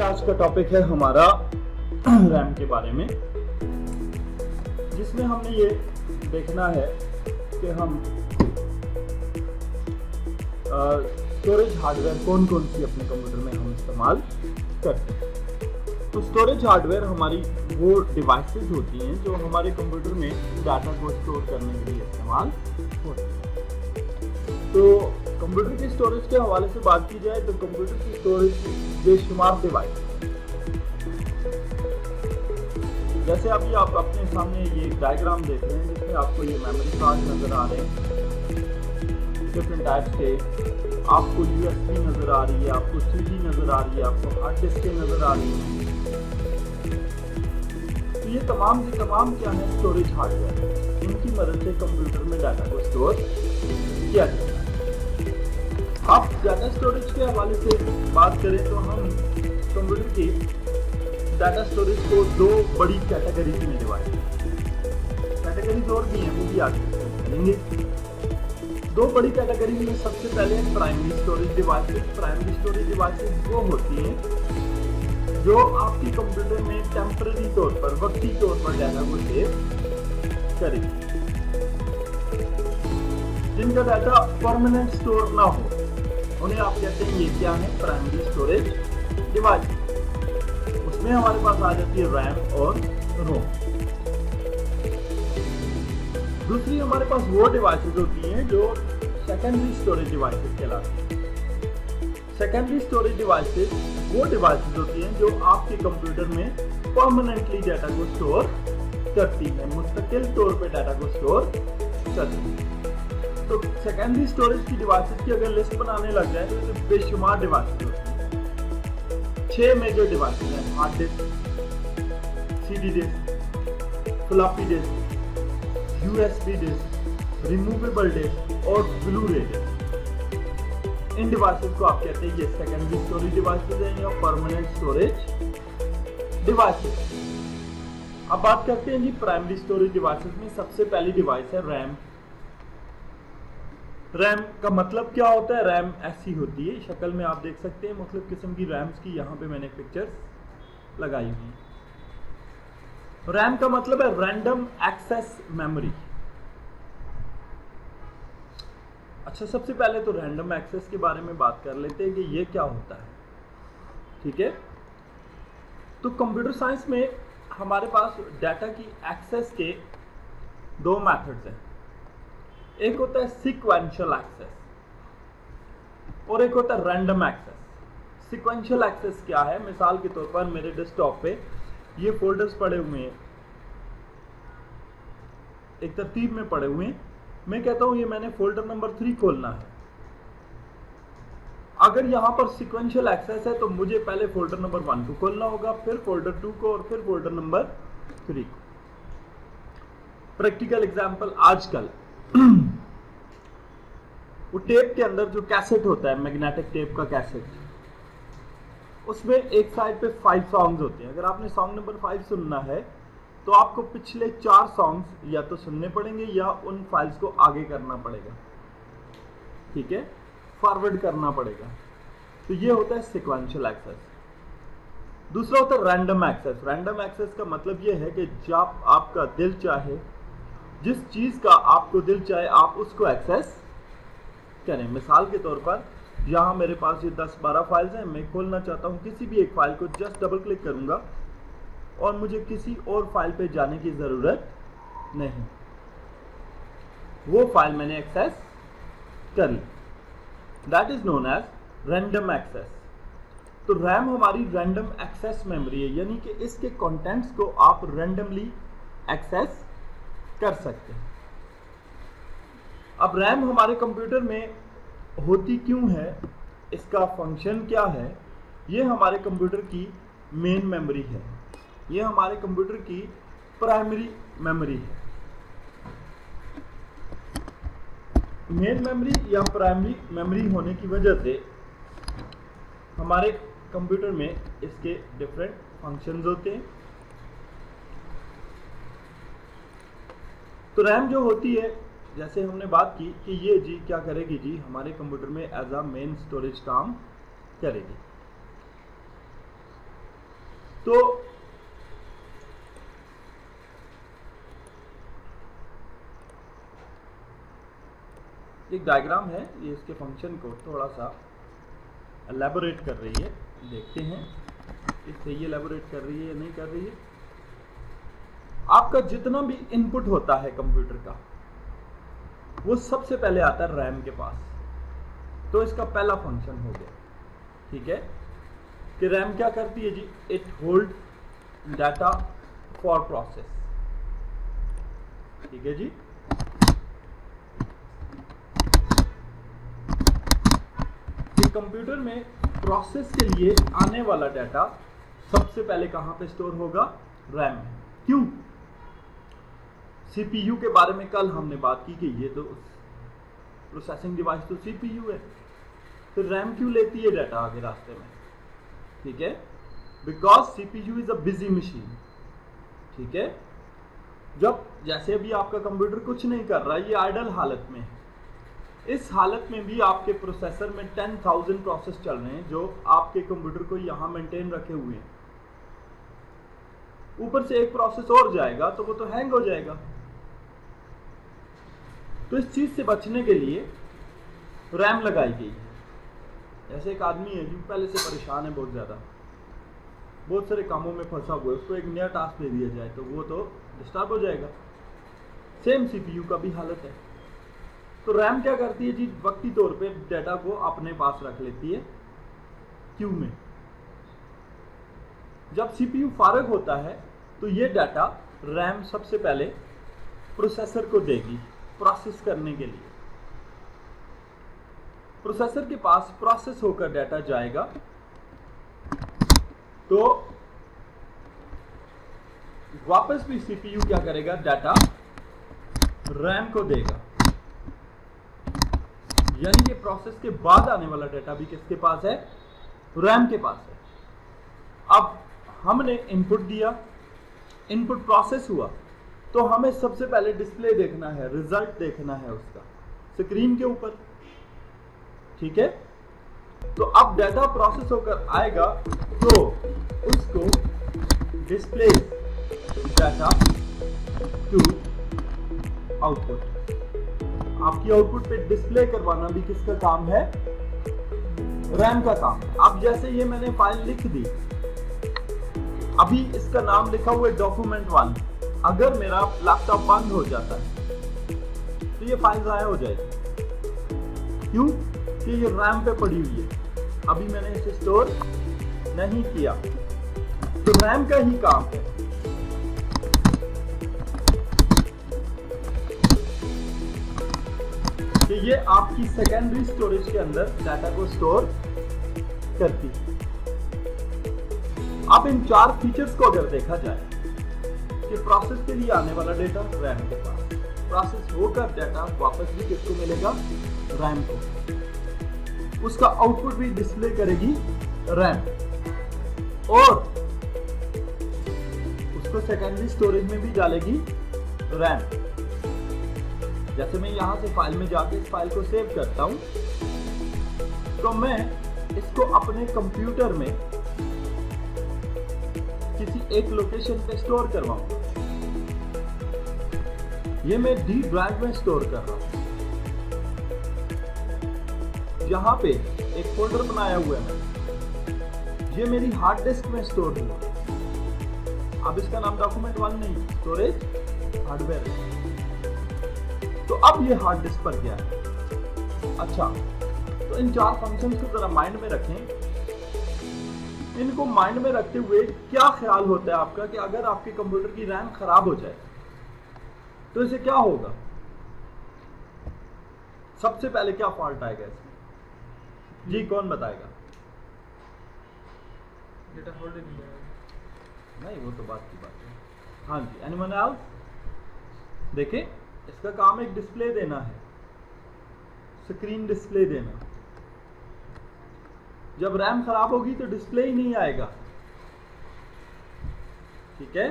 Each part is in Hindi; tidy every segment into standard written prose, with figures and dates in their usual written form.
आज का टॉपिक है हमारा रैम के बारे में, जिसमें हमने ये देखना है कि हम स्टोरेज हार्डवेयर कौन कौन सी अपने कंप्यूटर में हम इस्तेमाल करते हैं। तो स्टोरेज हार्डवेयर हमारी वो डिवाइसेस होती हैं जो हमारे कंप्यूटर में डाटा को स्टोर करने के लिए इस्तेमाल होती हैं। तो कंप्यूटर की स्टोरेज के हवाले से बात की जाए तो कंप्यूटर की स्टोरेज बेशुमार डिवाइस, जैसे अभी आप अपने सामने ये डायग्राम देख रहे हैं जिसमें आपको ये मेमोरी कार्ड नजर आ रहे हैं डिफरेंट टाइप्स के, आपको यूएसबी नजर आ रही है, आपको सीडी नजर आ रही है, आपको हार्ड डिस्क नजर आ रही है। तो ये तमाम की तमाम क्या है, स्टोरेज हार्डवेयर, इनकी मदद से कंप्यूटर में डाटा को स्टोर किया जाता है। आप डाटा स्टोरेज के हवाले से बात करें तो हम कंप्यूटर की डाटा स्टोरेज को दो बड़ी कैटेगरीज में डिवाइड करें। कैटेगरीज और भी हैं, वो भी आगे करेंगे। दो बड़ी कैटेगरीज में सबसे पहले है primary storage devices. Primary storage devices वो होती हैं जो आपके कंप्यूटर में टेम्पररी तौर पर, वक्ती तौर पर डाटा को सेव करेगी, जिनका डाटा परमानेंट स्टोर ना हो, उन्हें आप कहते हैं ये क्या है, प्राइमरी स्टोरेज डिवाइस। उसमें हमारे पास आ जाती है रैम और रोम। दूसरी हमारे पास वो डिवाइसेस होती हैं जो सेकेंडरी स्टोरेज डिवाइसेस कहलाती हैं। सेकेंडरी स्टोरेज डिवाइसेस वो डिवाइसेस होती हैं जो आपके कंप्यूटर में परमानेंटली डाटा को स्टोर करती है, मुस्तकिल तौर पे डाटा को स्टोर करती है। तो सेकेंडरी स्टोरेज की डिवाइसेस की अगर लिस्ट बनाने लग जाए तो बेशुमार डिवाइसेस होती हैं। 6 मेजर डिवाइसेस हैं: hard disk, CD disk, floppy disk, USB disk, removable disk और ब्लू-रे डिस्क। इन डिवाइसेस को आप कहते हैं ये सेकेंडरी स्टोरेज डिवाइसेस हैं या परमानेंट स्टोरेज डिवाइसेस। अब बात करते हैं जी प्राइमरी स्टोरेज डिवाइसेस में। सबसे पहली डिवाइस है रैम। रैम का मतलब क्या होता है? रैम ऐसी होती है, शक्ल में आप देख सकते हैं मुख्तलिफ किस्म की रैम्स की, यहाँ पे मैंने पिक्चर्स लगाई हुई हैं। रैम का मतलब है रैंडम एक्सेस मेमोरी। अच्छा, सबसे पहले तो रैंडम एक्सेस के बारे में बात कर लेते हैं कि ये क्या होता है। ठीक है, तो कंप्यूटर साइंस में हमारे पास डाटा की एक्सेस के दो मेथड्स हैं। एक होता है सीक्वेंशियल एक्सेस और एक होता है रैंडम एक्सेस। सीक्वेंशियल एक्सेस क्या है? मिसाल के तौर पर मेरे डेस्कटॉप पे ये फोल्डर्स पड़े हुए हैं, एक तरतीब में पड़े हुए हैं। मैं कहता हूं ये मैंने फोल्डर नंबर 3 खोलना है। अगर यहां पर सीक्वेंशियल एक्सेस है तो मुझे पहले फोल्डर नंबर 1 को खोलना होगा, फिर फोल्डर 2 को और फिर फोल्डर नंबर 3 को। प्रैक्टिकल एग्जांपल, आजकल वो टेप के अंदर जो कैसेट होता है, मैग्नेटिक टेप का कैसेट, उसमें एक साइड पे 5 सॉन्ग्स होते हैं। अगर आपने सॉन्ग नंबर 5 सुनना है तो आपको पिछले 4 सॉन्ग्स या तो सुनने पड़ेंगे या उन फाइल्स को आगे करना पड़ेगा, ठीक है, फॉरवर्ड करना पड़ेगा। तो ये होता है सीक्वेंशियल एक्सेस। दूसरा होता है रैंडम एक्सेस। रैंडम एक्सेस का मतलब ये है कि जब आपका दिल चाहे, जिस चीज का आपको दिल चाहे, आप उसको एक्सेस करें। मिसाल के तौर पर यहाँ मेरे पास ये 10-12 फाइल्स हैं, मैं खोलना चाहता हूँ किसी भी एक फाइल को, जस्ट डबल क्लिक करूंगा और मुझे किसी और फाइल पे जाने की जरूरत नहीं, वो फाइल मैंने एक्सेस कर ली। That is known as random access. तो रैम हमारी रैंडम एक्सेस मेमोरी है, यानी कि इसके कंटेंट्स को आप रैंडमली एक्सेस कर सकते हैं। अब रैम हमारे कंप्यूटर में होती क्यों है, इसका फंक्शन क्या है? ये हमारे कंप्यूटर की मेन मेमोरी है, ये हमारे कंप्यूटर की प्राइमरी मेमोरी है। मेन मेमोरी या प्राइमरी मेमोरी होने की वजह से हमारे कंप्यूटर में इसके डिफरेंट फंक्शंस होते हैं। तो रैम जो होती है, जैसे हमने बात की कि ये जी क्या करेगी जी, हमारे कंप्यूटर में एज अ मेन स्टोरेज काम करेगी। तो एक डायग्राम है, ये इसके फंक्शन को थोड़ा सा एलैबोरेट कर रही है, देखते हैं इससे ये एलैबोरेट कर रही है या नहीं कर रही है। आपका जितना भी इनपुट होता है कंप्यूटर का, वो सबसे पहले आता है रैम के पास। तो इसका पहला फंक्शन हो गया, ठीक है, कि रैम क्या करती है जी, it hold data for process, ठीक है जी। कंप्यूटर में प्रोसेस के लिए आने वाला डाटा सबसे पहले कहां पे स्टोर होगा, रैम में। क्यों? सीपीयू के बारे में कल हमने बात की कि ये तो प्रोसेसिंग डिवाइस तो सीपीयू है, तो रैम क्यों लेती है डाटा आगे रास्ते में, ठीक है, because CPU is a busy machine, ठीक है। जब जैसे अभी आपका कंप्यूटर कुछ नहीं कर रहा है, ये आइडल हालत में है, इस हालत में भी आपके प्रोसेसर में 10,000 प्रोसेस चल रहे हैं जो आपके कंप्यूटर को यहां मेंटेन रखे हुए हैं। ऊपर से एक प्रोसेस और जाएगा तो वो तो हैंग हो जाएगा। तो इस चीज से बचने के लिए रैम लगाई गई है। ऐसे एक आदमी है जो पहले से परेशान है बहुत ज्यादा, बहुत सारे कामों में फंसा हुआ है, उसको एक नया टास्क दे दिया जाए तो वो तो डिस्टर्ब हो जाएगा। सेम सीपीयू का भी हालत है। तो रैम क्या करती है जी, वक्ती तौर पे डाटा को अपने पास रख लेती है क्यू में। जब सीपीयू फारग होता है तो ये डाटा रैम सबसे पहले प्रोसेसर को देगी प्रोसेस करने के लिए। प्रोसेसर के पास प्रोसेस होकर डाटा जाएगा तो वापस भी सीपीयू क्या करेगा, डाटा रैम को देगा। यानी कि प्रोसेस के बाद आने वाला डाटा भी किसके पास है, रैम के पास है। अब हमने इनपुट दिया, इनपुट प्रोसेस हुआ, तो हमें सबसे पहले डिस्प्ले देखना है, रिजल्ट देखना है उसका स्क्रीन के ऊपर, ठीक है। तो अब डाटा प्रोसेस होकर आएगा तो उसको डिस्प्ले डाटा टू आउटपुट। आपकी आउटपुट पे डिस्प्ले करवाना भी किसका काम है, रैम का काम है। अब जैसे ये मैंने फाइल लिख दी, अभी इसका नाम लिखा हुआ है document1, अगर मेरा लैपटॉप बंद हो जाता है तो ये फाइल ज़ाया हो जाएगी। क्यों? कि ये रैम पे पड़ी हुई है, अभी मैंने इसे स्टोर नहीं किया। तो रैम का ही काम है कि ये आपकी सेकेंडरी स्टोरेज के अंदर डाटा को स्टोर करती है। अब इन चार फीचर्स को अगर देखा जाए कि प्रोसेस के लिए आने वाला डाटा रैम के पास, प्रोसेस होकर डाटा वापस भी किसको मिलेगा, रैम को, उसका आउटपुट भी डिस्प्ले करेगी रैम, और उसको सेकेंडरी स्टोरेज में भी डालेगी रैम। जैसे मैं यहां से फाइल में जाके इस फाइल को सेव करता हूं, तो मैं इसको अपने कंप्यूटर में किसी एक लोकेशन पे स्टोर करवाऊंगा। ये मैं डी ड्राइव में स्टोर कर रहा हूं, जहां पे एक फोल्डर बनाया हुआ है, ये मेरी हार्ड डिस्क में स्टोर हुआ। अब इसका नाम document1 नहीं, स्टोरेज हार्डवेयर है। तो अब ये हार्ड डिस्क पर गया है। अच्छा, तो इन चार फंक्शंस को जरा माइंड में रखें। इनको माइंड में रखते हुए क्या ख्याल होता है आपका कि अगर आपके कंप्यूटर की रैम खराब हो जाए तो इसे क्या होगा? सबसे पहले क्या फॉल्ट आएगा इसमें? जी कौन बताएगा? डेटा होल्ड नहीं होगा। नहीं, वो तो बात की बात है। हाँ जी, एनीवन एल्स? देखिए, इसका काम एक डिस्प्ले देना है, स्क्रीन डिस्प्ले देना। जब रैम खराब होगी तो डिस्प्ले ही नहीं आएगा, ठीक है।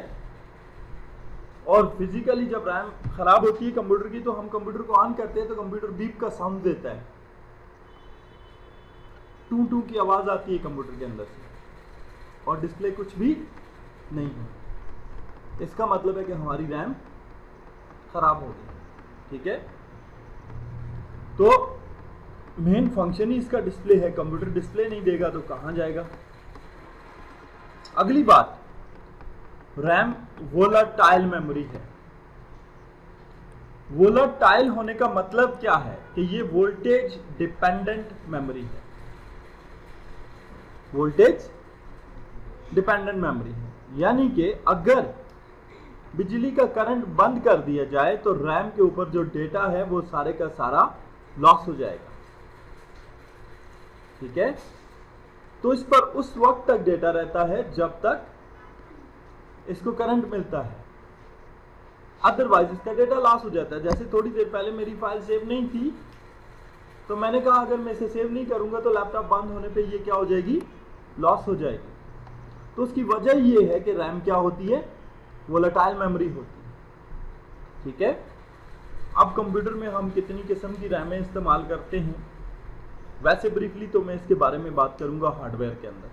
और फिजिकली जब रैम खराब होती है कंप्यूटर की, तो हम कंप्यूटर को ऑन करते हैं तो कंप्यूटर बीप का साउंड देता है, टू टू की आवाज आती है कंप्यूटर के अंदर से, और डिस्प्ले कुछ भी नहीं हो। इसका मतलब है कि हमारी रैम खराब हो गई। ठीक है, तो मेन फंक्शन ही इसका डिस्प्ले है। कंप्यूटर डिस्प्ले नहीं देगा तो कहां जाएगा। अगली बात, रैम वोलाटाइल मेमोरी है। वोलाटाइल होने का मतलब क्या है कि ये वोल्टेज डिपेंडेंट मेमोरी है। वोल्टेज डिपेंडेंट मेमोरी है, यानी कि अगर बिजली का करंट बंद कर दिया जाए तो रैम के ऊपर जो डेटा है वो सारे का सारा लॉस हो जाएगा। ठीक है, तो इस पर उस वक्त तक डेटा रहता है जब तक इसको करंट मिलता है, अदरवाइज इसका डेटा लॉस हो जाता है। जैसे थोड़ी देर पहले मेरी फाइल सेव नहीं थी तो मैंने कहा अगर मैं इसे सेव नहीं करूंगा तो लैपटॉप बंद होने पे ये क्या हो जाएगी, लॉस हो जाएगी। तो उसकी वजह ये है कि रैम क्या होती है, वोलेटाइल मेमोरी होती है। ठीक है, अब कंप्यूटर में हम कितनी किस्म की रैमें इस्तेमाल करते हैं, वैसे ब्रीफली तो मैं इसके बारे में बात करूंगा हार्डवेयर के अंदर।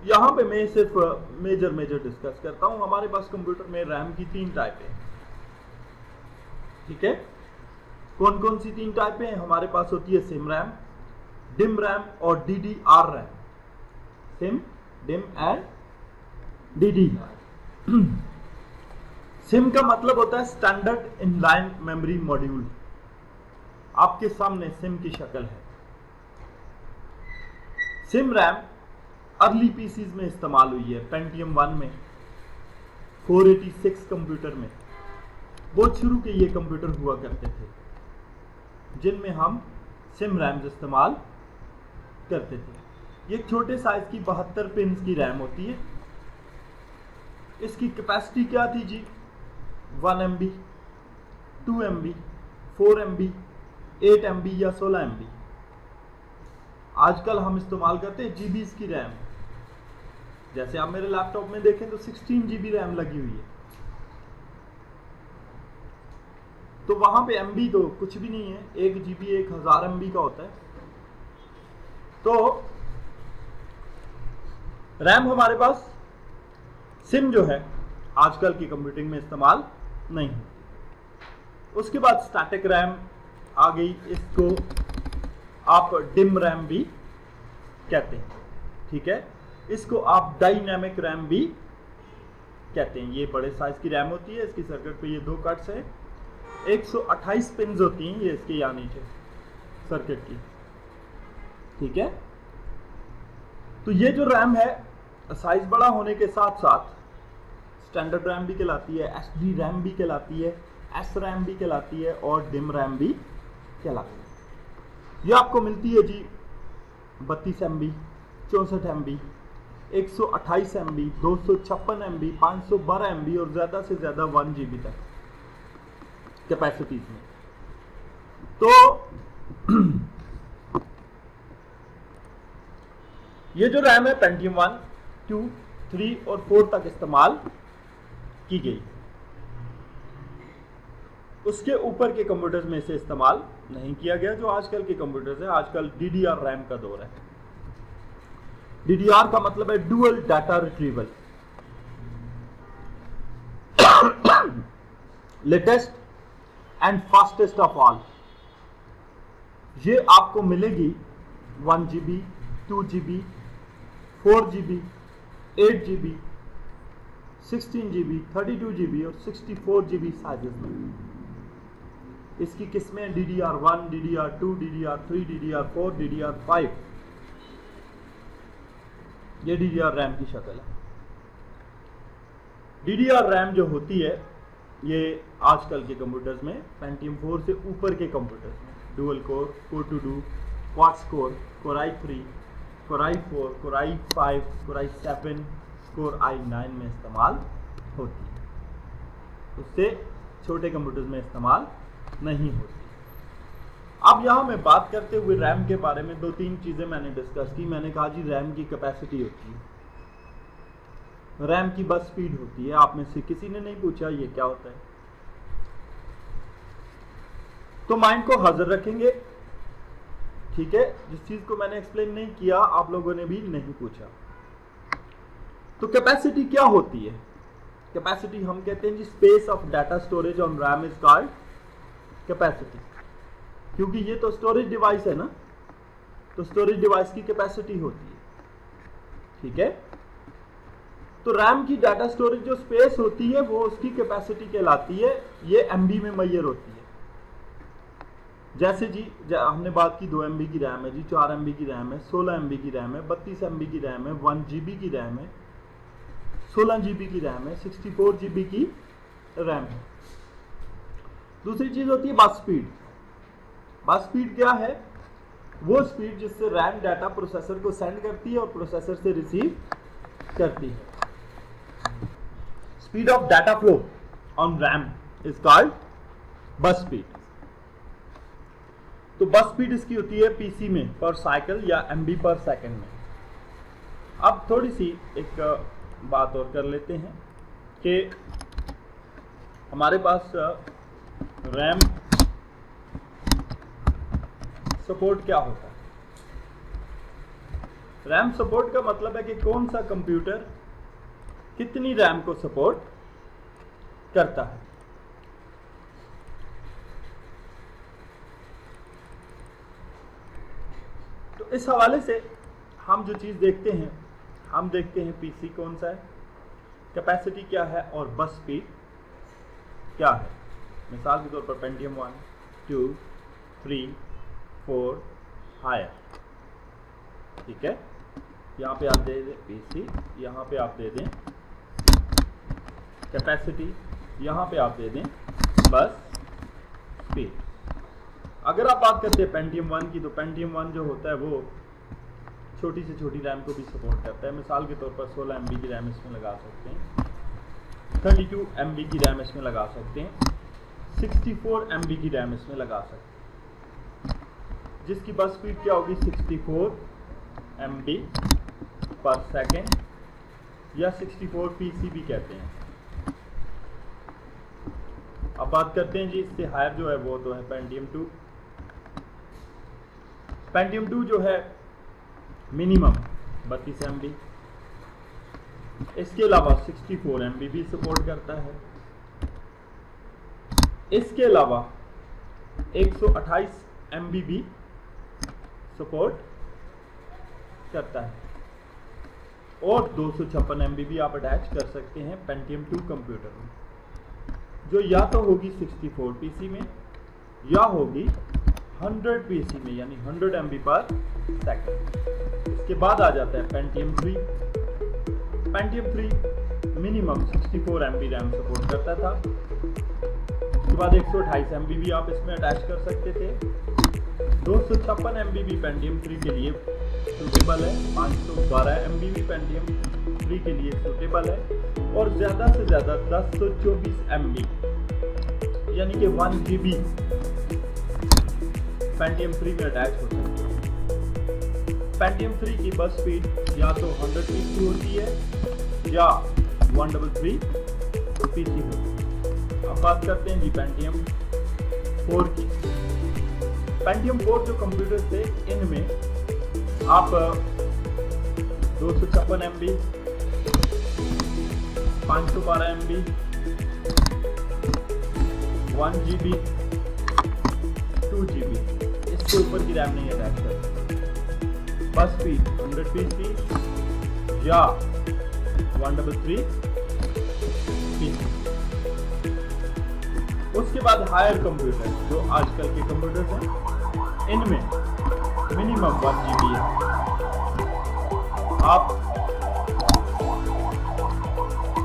यहां पे मैं सिर्फ मेजर डिस्कस करता हूं। हमारे पास कंप्यूटर में रैम की 3 टाइपें हैं। ठीक है, कौन कौन सी 3 टाइपें हैं? हमारे पास होती है सिम रैम, डिम रैम और DDR RAM. SIM, dim and DDR. SIM का मतलब होता है स्टैंडर्ड इनलाइन मेमोरी मॉड्यूल। आपके सामने सिम की शक्ल है। सिम रैम अर्ली पीसीज में इस्तेमाल हुई है, पेंटियम 1 में, 486 कंप्यूटर में। बहुत शुरू के ये कंप्यूटर हुआ करते थे जिनमें हम सिम रैम्स इस्तेमाल करते थे। ये छोटे साइज की 72 पिन्स की रैम होती है। इसकी कैपेसिटी क्या थी जी, 1 MB, 2 MB, 4 MB, 8 MB या 16 MB। आजकल हम इस्तेमाल करते हैं जीबीज की रैम। जैसे आप मेरे लैपटॉप में देखें तो 16 GB रैम लगी हुई है। तो वहां पे MB तो कुछ भी नहीं है, 1 GB 1000 MB का होता है। तो रैम हमारे पास, सिम जो है आजकल की कंप्यूटिंग में इस्तेमाल नहीं होती। उसके बाद स्टैटिक रैम आ गई, इसको आप डिम रैम भी कहते हैं। ठीक है, इसको आप डायनामिक रैम भी कहते हैं। ये बड़े साइज की रैम होती है। इसकी सर्किट पे ये 2 कट्स हैं, 128 पिन्स होती हैं ये इसके यहाँ नीचे सर्किट की। ठीक है, तो ये जो रैम है साइज बड़ा होने के साथ साथ स्टैंडर्ड रैम भी कहलाती है, SD रैम भी कहलाती है, S रैम भी कहलाती है और डिम रैम भी कहलाती है। ये आपको मिलती है जी 32 MB, 64 MB, 128 MB, 256 MB, 512 MB और ज्यादा से ज्यादा 1 GB तक कैपेसिटीज में। तो ये जो रैम है पेंटियम 1, 2, 3 और 4 तक इस्तेमाल की गई। उसके ऊपर के कंप्यूटर्स में इसे इस्तेमाल नहीं किया गया जो आजकल के कंप्यूटर्स है। आजकल DDR रैम का दौर है। DDR का मतलब है dual data retrieval. Latest and fastest of all. ये आपको मिलेगी 1 GB, 2 GB, 4 GB, 8 GB, 16 GB, 32 GB और 64 GB साइजेस में। इसकी किस्में DDR1, DDR2, DDR3, DDR4, DDR5। ये DDR रैम की शक्ल है। DDR रैम जो होती है ये आजकल के कंप्यूटर्स में पेंटियम 4 से ऊपर के कंप्यूटर्स में dual core, core two duo, quads core, core i3, core i4, core i5, core i7, core i9 में इस्तेमाल होती है। उससे छोटे कंप्यूटर्स में इस्तेमाल नहीं होती। अब यहाँ मैं बात करते हुए रैम के बारे में 2-3 चीजें मैंने डिस्कस की। मैंने कहा जी रैम की कैपेसिटी होती है, रैम की बस स्पीड होती है। आप में से किसी ने नहीं पूछा ये क्या होता है। तो माइंड को हाजिर रखेंगे। ठीक है, जिस चीज को मैंने एक्सप्लेन नहीं किया आप लोगों ने भी नहीं पूछा। तो कैपेसिटी क्या होती है? कैपेसिटी हम कहते हैं जी space of data storage on RAM is called capacity, क्योंकि ये तो स्टोरेज डिवाइस है ना, तो स्टोरेज डिवाइस की कैपेसिटी होती है। ठीक है, तो रैम की डाटा स्टोरेज जो स्पेस होती है वो उसकी कैपेसिटी कहलाती है, ये एमबी में मेजर होती है। जैसे जी हमने बात की 2 MB की रैम है जी, 4 MB की रैम है, 16 MB की रैम है, 32 MB की रैम है, 1 GB की रैम है, 16 GB की रैम है, 64 GB की रैम है। दूसरी चीज होती है बस स्पीड। बस स्पीड क्या है? वो स्पीड जिससे रैम डाटा प्रोसेसर को सेंड करती है और प्रोसेसर से रिसीव करती है। Speed of data flow on RAM is called बस स्पीड। तो बस स्पीड इसकी होती है पीसी में पर साइकिल या MB पर सेकंड में। अब थोड़ी सी एक बात और कर लेते हैं कि हमारे पास रैम सपोर्ट क्या होता है। रैम सपोर्ट का मतलब है कि कौन सा कंप्यूटर कितनी रैम को सपोर्ट करता है। तो इस हवाले से हम जो चीज देखते हैं, हम देखते हैं पीसी कौन सा है, कैपेसिटी क्या है और बस स्पीड क्या है। मिसाल के तौर पर पेंटियम 1, 2, 3, 4 हायर। ठीक है, यहाँ पे आप दे दें पीसी, यहाँ पे आप दे दें कैपेसिटी, यहाँ पे आप दे दें बस स्पीड। अगर आप बात करते हैं पेंटियम 1 की, तो पेंटियम 1 जो होता है वो छोटी से छोटी रैम को भी सपोर्ट करता है। मिसाल के तौर पर 16 MB की रैम इसमें लगा सकते हैं, 32 MB की रैम इसमें लगा सकते हैं, 64 MB की रैम इसमें लगा सकते हैं, जिसकी बस स्पीड क्या होगी 64 MB पर सेकेंड या 64 PC भी कहते हैं। अब बात करते हैं जी इससे हायर जो है वो तो है पेंटियम 2। पेंटियम 2 जो है मिनिमम 32 MB, इसके अलावा 64 MB भी सपोर्ट करता है। इसके अलावा 128 MB भी सपोर्ट करता है और 256 MB भी आप अटैच कर सकते हैं पेंटियम 2 कंप्यूटर में, जो या तो होगी 64 PC में या होगी 100 PC में, यानी 100 MB पर सेकंड। इसके बाद आ जाता है Pentium 3। Pentium 3 minimum 64 MB RAM support करता था। उसके बाद 128 MB भी आप इसमें अटैच कर सकते थे। 256 MB भी पेंटियम 3 के लिए सूटेबल है, 512 MB भी पेंटियम 3 के लिए सूटेबल है और ज़्यादा से ज़्यादा 1024 MB यानी कि 1 GB पेंटियम 3 में अटैच हो सकती है। पेंटियम 3 की बस स्पीड या तो 100 PC होती है या 133 PC होती है। अब बात करते हैं जी पेंटियम 4 की। पेंटियम 4 जो कंप्यूटर थे इनमें आप 256 MB, 512 MB, 1 GB, 2 GB, इसके ऊपर की रैम नहीं अटैच कर सकते। बस स्पीड 100 PC या 133 PC। उसके बाद हायर कंप्यूटर जो आजकल के कंप्यूटर हैं इनमें मिनिमम 1 GB है। आप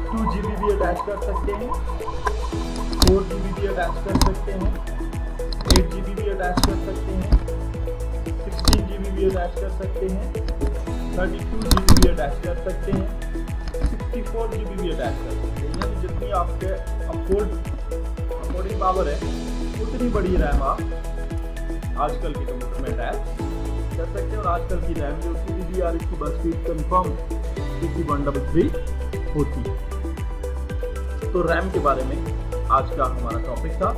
2 GB भी अटैच कर सकते हैं, 4 GB भी अटैच कर सकते हैं, 8 GB भी अटैच कर सकते हैं, 16 GB भी अटैच कर सकते हैं, 32 GB भी अटैच कर सकते हैं, 64 GB भी अटैच कर सकते हैं। यानी जितनी आपके अफोर्डिंग पावर है उतनी बड़ी रैम आप आजकल के कंप्यूटर में अटैच कर सकते हैं। और आजकल की रैम जो DDR की बस स्पीड कंफर्म PC133 होती है। तो रैम के बारे में आज का हमारा टॉपिक था।